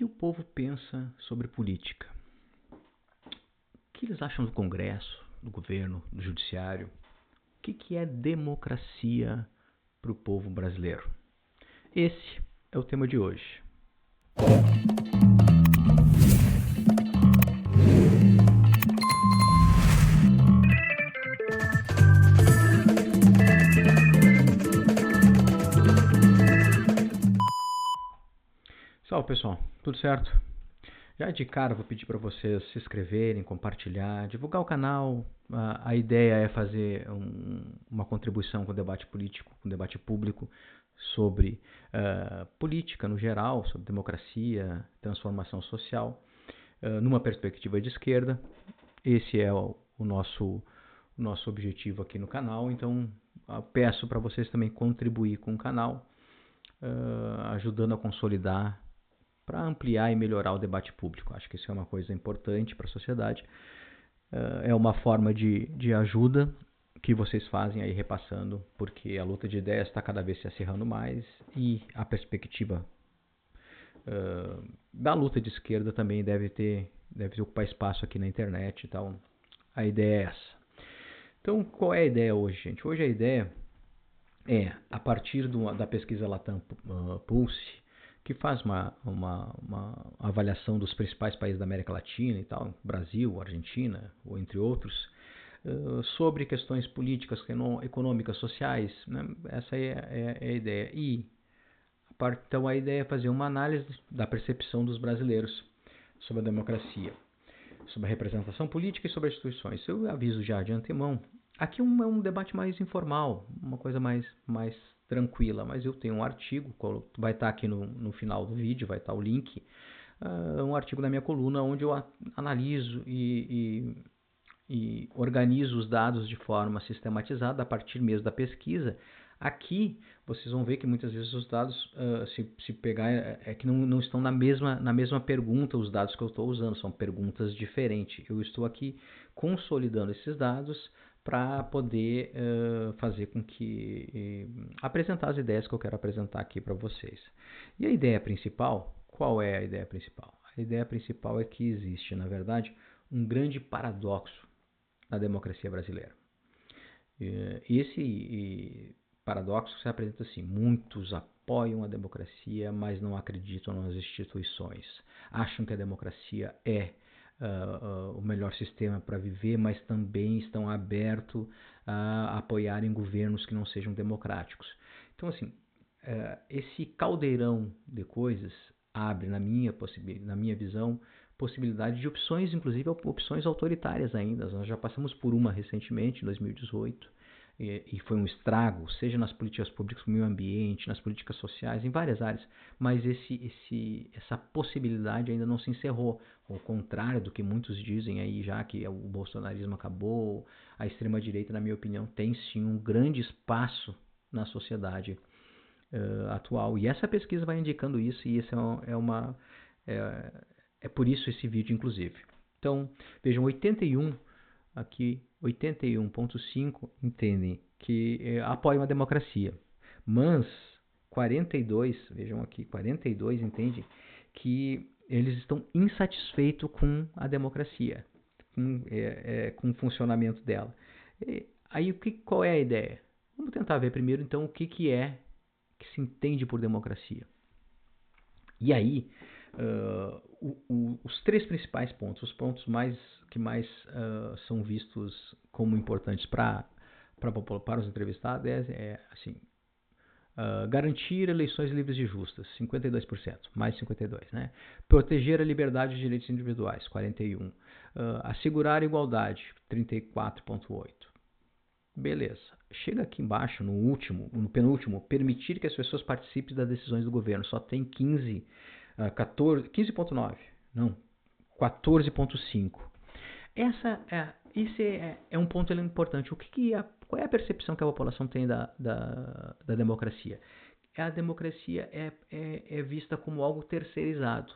que o povo pensa sobre política? O que eles acham do Congresso, do governo, do judiciário? O que é democracia para o povo brasileiro? Esse é o tema de hoje. Salve pessoal, tudo certo? Já de cara vou pedir para vocês se inscreverem, compartilhar, divulgar o canal. A ideia é fazer uma contribuição com o debate político, com o debate público sobre política no geral, sobre democracia, transformação social, numa perspectiva de esquerda. Esse é o nosso objetivo aqui no canal, então peço para vocês também contribuir com o canal, ajudando a consolidar, para ampliar e melhorar o debate público. Acho que isso é uma coisa importante para a sociedade. É uma forma de ajuda que vocês fazem aí repassando, porque a luta de ideias está cada vez se acirrando mais e a perspectiva da luta de esquerda também deve ocupar espaço aqui na internet. Então, a ideia é essa. Então, qual é a ideia hoje, gente? Hoje a ideia é, a partir da pesquisa Latam Pulse, que faz uma avaliação dos principais países da América Latina e tal, Brasil, Argentina, ou entre outros, sobre questões políticas, econômicas, sociais, né? Essa é a ideia. Então a ideia é fazer uma análise da percepção dos brasileiros sobre a democracia, sobre a representação política e sobre as instituições. Eu aviso já de antemão, aqui é um debate mais informal, uma coisa mais tranquila, mas eu tenho um artigo, vai estar aqui no final do vídeo, vai estar o link, um artigo da minha coluna onde eu analiso e organizo os dados de forma sistematizada a partir mesmo da pesquisa. Aqui vocês vão ver que muitas vezes os dados, se pegar, que não estão na mesma pergunta os dados que eu estou usando, são perguntas diferentes. Eu estou aqui consolidando esses dados para poder fazer com que apresentar as ideias que eu quero apresentar aqui para vocês. E a ideia principal, qual é a ideia principal? A ideia principal é que existe, na verdade, um grande paradoxo na democracia brasileira. Esse paradoxo se apresenta assim: muitos apoiam a democracia, mas não acreditam nas instituições. Acham que a democracia é o melhor sistema para viver, mas também estão abertos a apoiarem governos que não sejam democráticos. Então, assim, esse caldeirão de coisas abre, na minha visão, possibilidade de opções, inclusive opções autoritárias ainda. Nós já passamos por uma recentemente, em 2018, e foi um estrago, seja nas políticas públicas do meio ambiente, nas políticas sociais, em várias áreas, mas essa possibilidade ainda não se encerrou, ao contrário do que muitos dizem aí já, que o bolsonarismo acabou. A extrema-direita, na minha opinião, tem sim um grande espaço na sociedade atual, e essa pesquisa vai indicando isso, e isso é por isso esse vídeo, inclusive. Então, vejam, 81,5% entendem que apoiam a democracia, mas 42%, vejam aqui, 42% entendem que eles estão insatisfeitos com a democracia, com o funcionamento dela. Aí, qual é a ideia? Vamos tentar ver primeiro, então, o que se entende por democracia. E aí, os três principais pontos, os pontos que mais são vistos como importantes para os entrevistados assim, garantir eleições livres e justas, 52%, mais 52%, né? Proteger a liberdade e os direitos individuais, 41%. Assegurar a igualdade, 34,8%. Beleza. Chega aqui embaixo, no penúltimo, permitir que as pessoas participem das decisões do governo. Só tem 15,9. Não, 14,5. Esse é um ponto importante. Qual é a percepção que a população tem da democracia? A democracia é vista como algo terceirizado.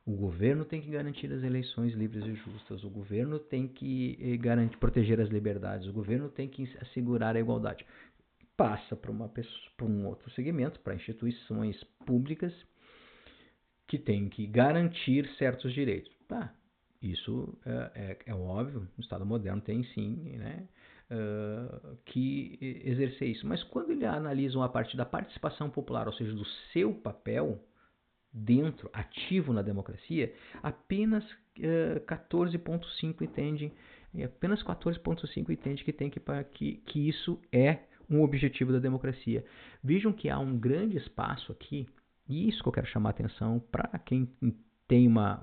O governo tem que garantir as eleições livres e justas, o governo tem que proteger as liberdades, o governo tem que assegurar a igualdade. Passa para um outro segmento, para instituições públicas que tem que garantir certos direitos. Tá, isso é óbvio, o Estado moderno tem sim, né, que exercer isso. Mas quando ele analisa a partir da participação popular, ou seja, do seu papel dentro, ativo na democracia, apenas 14,5 entende, apenas 14,5 entende que que isso é um objetivo da democracia. Vejam que há um grande espaço aqui, e isso que eu quero chamar a atenção para quem tem uma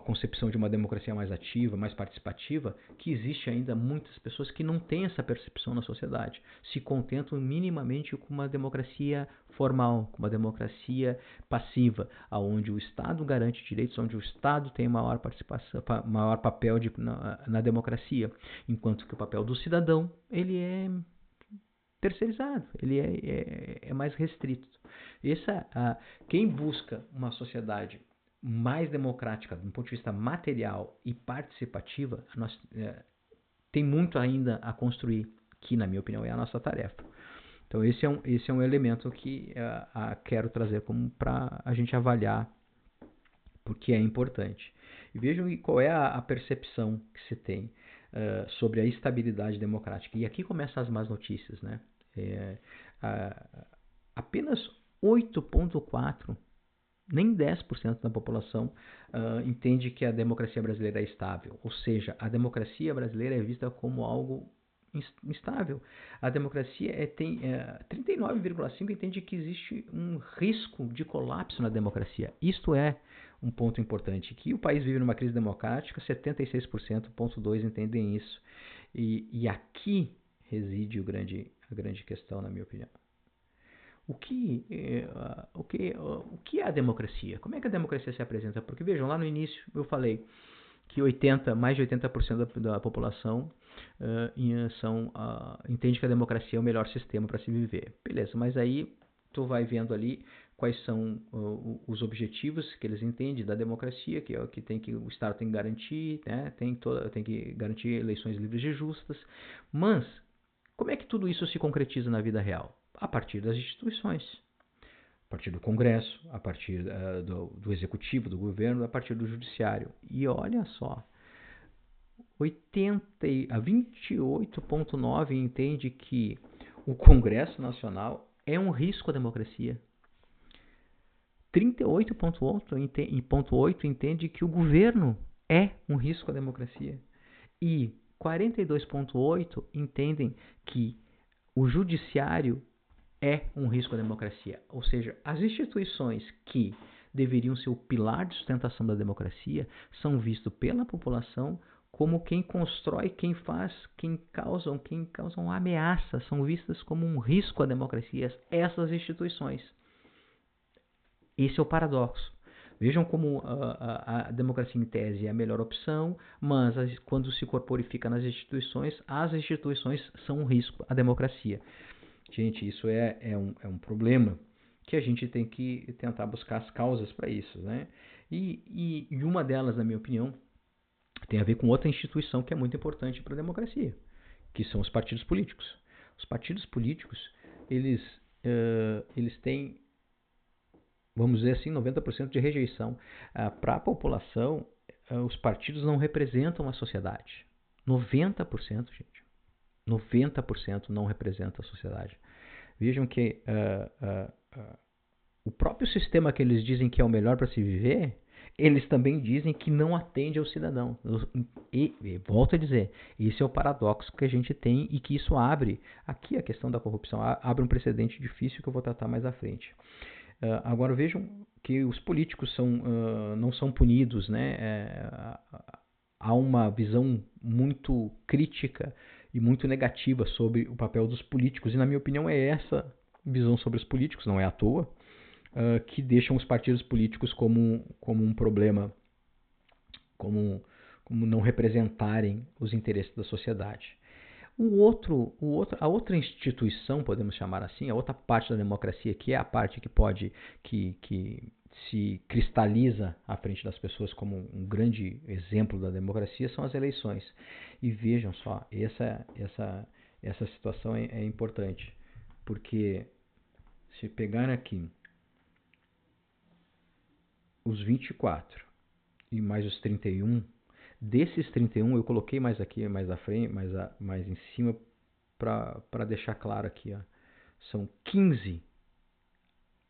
concepção de uma democracia mais ativa, mais participativa, que existe ainda muitas pessoas que não têm essa percepção na sociedade, se contentam minimamente com uma democracia formal, com uma democracia passiva, onde o Estado garante direitos, onde o Estado tem maior participação, maior papel na democracia, enquanto que o papel do cidadão ele é terceirizado, ele é mais restrito. Quem busca uma sociedade mais democrática, do ponto de vista material e participativa, tem muito ainda a construir, que na minha opinião é a nossa tarefa. Então esse é um elemento que quero trazer como para a gente avaliar, porque é importante. E vejam qual é a percepção que se tem sobre a estabilidade democrática. E aqui começam as más notícias, né? Apenas 8,4%, nem 10% da população entende que a democracia brasileira é estável. Ou seja, a democracia brasileira é vista como algo instável. A democracia 39,5% entende que existe um risco de colapso na democracia. Isto é um ponto importante, que o país vive numa crise democrática, 76,2% entendem isso. E aqui reside a grande questão, na minha opinião. O que é a democracia? Como é que a democracia se apresenta? Porque vejam, lá no início eu falei que mais de 80% da população entende que a democracia é o melhor sistema para se viver. Beleza, mas aí tu vai vendo ali quais são os objetivos que eles entendem da democracia, que é o que o Estado tem que garantir, né? Tem que garantir eleições livres e justas. Mas como é que tudo isso se concretiza na vida real? A partir das instituições, a partir do Congresso, a partir do Executivo, do Governo, a partir do Judiciário. E olha só, 28,9% entende que o Congresso Nacional é um risco à democracia. 38,8% entende que o governo é um risco à democracia. E 42,8% entendem que o judiciário é um risco à democracia. Ou seja, as instituições que deveriam ser o pilar de sustentação da democracia são vistas pela população como quem constrói, quem causam ameaças, são vistas como um risco à democracia, essas instituições. Esse é o paradoxo. Vejam como a democracia em tese é a melhor opção, mas quando se corporifica nas instituições, as instituições são um risco à democracia. Gente, isso é um problema que a gente tem que tentar buscar as causas para isso, né? E uma delas, na minha opinião, tem a ver com outra instituição que é muito importante para a democracia, que são os partidos políticos. Os partidos políticos, eles têm, vamos dizer assim, 90% de rejeição. Para a população, os partidos não representam a sociedade. 90%, gente. 90% não representa a sociedade. Vejam que o próprio sistema que eles dizem que é o melhor para se viver, eles também dizem que não atende ao cidadão. E volto a dizer, esse é o paradoxo que a gente tem e que isso abre, aqui a questão da corrupção, abre um precedente difícil que eu vou tratar mais à frente. Agora vejam que os políticos não são punidos, né? Há uma visão muito crítica e muito negativa sobre o papel dos políticos, e na minha opinião é essa visão sobre os políticos, não é à toa, que deixam os partidos políticos como um problema, como não representarem os interesses da sociedade. A outra instituição, podemos chamar assim, a outra parte da democracia, que é a parte que se cristaliza à frente das pessoas como um grande exemplo da democracia, são as eleições. E vejam só, essa situação é importante, porque se pegar aqui os 24 e mais os 31, desses 31 eu coloquei mais aqui, mais à frente, mais em cima, para deixar claro aqui, ó. São 15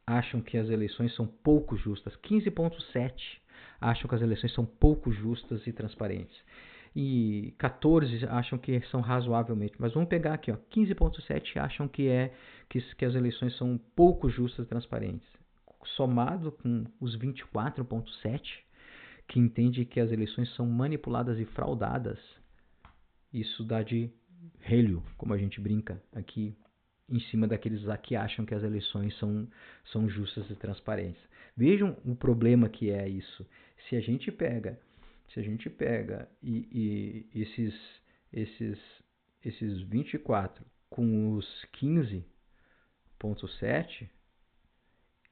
acham que as eleições são pouco justas, 15,7 acham que as eleições são pouco justas e transparentes, e 14 acham que são razoavelmente, mas vamos pegar aqui, ó, 15,7 acham que as eleições são pouco justas e transparentes, somado com os 24,7 que entende que as eleições são manipuladas e fraudadas, isso dá de relho, como a gente brinca aqui, em cima daqueles que acham que as eleições são justas e transparentes. Vejam o problema que é isso. Se a gente pega esses 24 com os 15,7,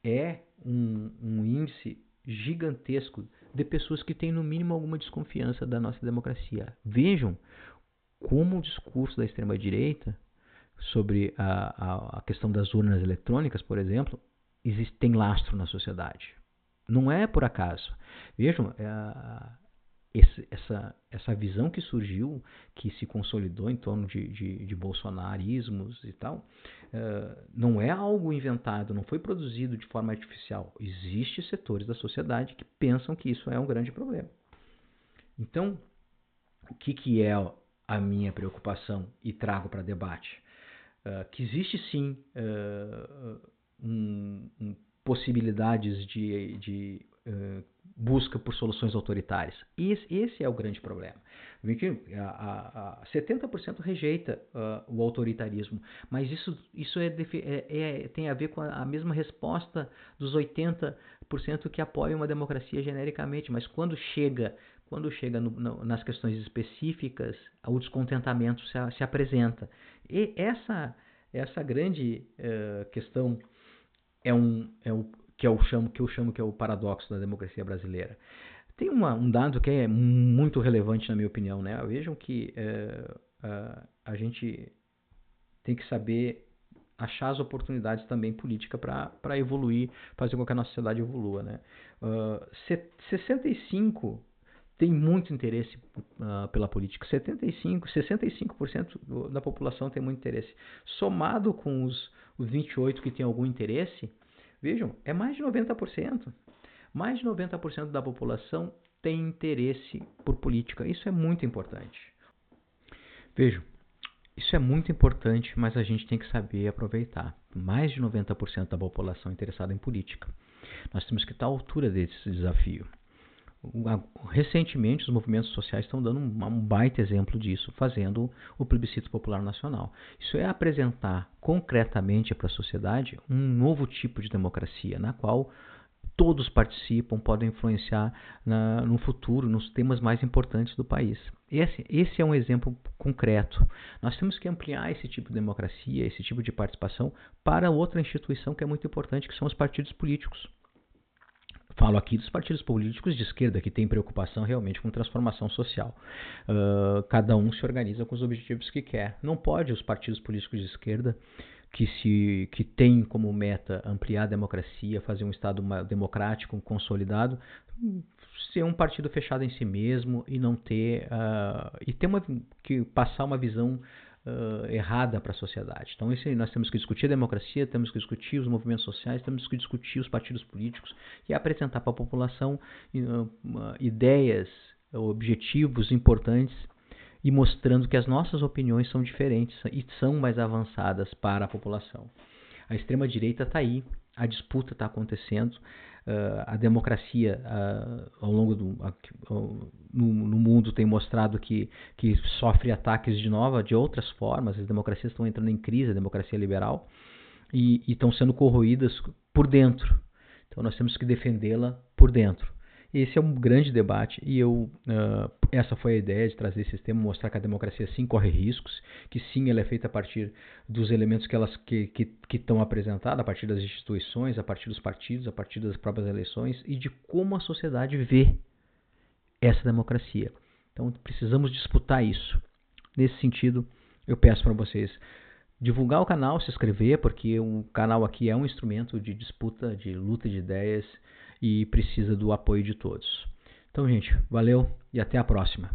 é um índice gigantesco de pessoas que têm no mínimo alguma desconfiança da nossa democracia. Vejam como o discurso da extrema-direita sobre a questão das urnas eletrônicas, por exemplo, tem lastro na sociedade. Não é por acaso. Vejam, essa visão que surgiu, que se consolidou em torno de bolsonarismos e tal, não é algo inventado, não foi produzido de forma artificial. Existem setores da sociedade que pensam que isso é um grande problema. Então, o que é a minha preocupação e trago para debate? Que existe sim possibilidades de busca por soluções autoritárias. Esse é o grande problema. 70% rejeita o autoritarismo, mas isso tem a ver com a mesma resposta dos 80% que apoiam uma democracia genericamente, mas quando chega nas questões específicas, o descontentamento se apresenta. E essa grande questão é o que eu chamo que é o paradoxo da democracia brasileira. Tem um dado que é muito relevante na minha opinião, né? Vejam que a gente tem que saber achar as oportunidades também políticas para evoluir, fazer com que a nossa sociedade evolua, né? 65 tem muito interesse pela política. 65% da população tem muito interesse. Somado com os 28% que tem algum interesse, vejam, é mais de 90%. Mais de 90% da população tem interesse por política. Isso é muito importante. Vejam, isso é muito importante, mas a gente tem que saber aproveitar. Mais de 90% da população interessada em política. Nós temos que estar à altura desse desafio. Recentemente, os movimentos sociais estão dando um baita exemplo disso, fazendo o plebiscito popular nacional. Isso é apresentar concretamente para a sociedade um novo tipo de democracia, na qual todos participam, podem influenciar no futuro, nos temas mais importantes do país. Esse é um exemplo concreto. Nós temos que ampliar esse tipo de democracia, esse tipo de participação para outra instituição que é muito importante, que são os partidos políticos. Falo aqui dos partidos políticos de esquerda que têm preocupação realmente com transformação social. Cada um se organiza com os objetivos que quer. Não pode os partidos políticos de esquerda que têm como meta ampliar a democracia, fazer um Estado democrático, consolidado, ser um partido fechado em si mesmo e não ter que passar uma visão errada para a sociedade. Então nós temos que discutir a democracia, temos que discutir os movimentos sociais, temos que discutir os partidos políticos e apresentar para a população ideias, objetivos importantes e mostrando que as nossas opiniões são diferentes e são mais avançadas para a população. A extrema-direita está aí, a disputa está acontecendo, a democracia ao longo no mundo tem mostrado que sofre ataques de outras formas, as democracias estão entrando em crise, a democracia liberal, e estão sendo corroídas por dentro. Então nós temos que defendê-la por dentro. Esse é um grande debate e essa foi a ideia de trazer esse tema, mostrar que a democracia sim corre riscos, que sim ela é feita a partir dos elementos que estão apresentados, a partir das instituições, a partir dos partidos, a partir das próprias eleições e de como a sociedade vê essa democracia. Então precisamos disputar isso. Nesse sentido, eu peço para vocês divulgar o canal, se inscrever, porque o canal aqui é um instrumento de disputa, de luta de ideias e precisa do apoio de todos. Então, gente, valeu e até a próxima.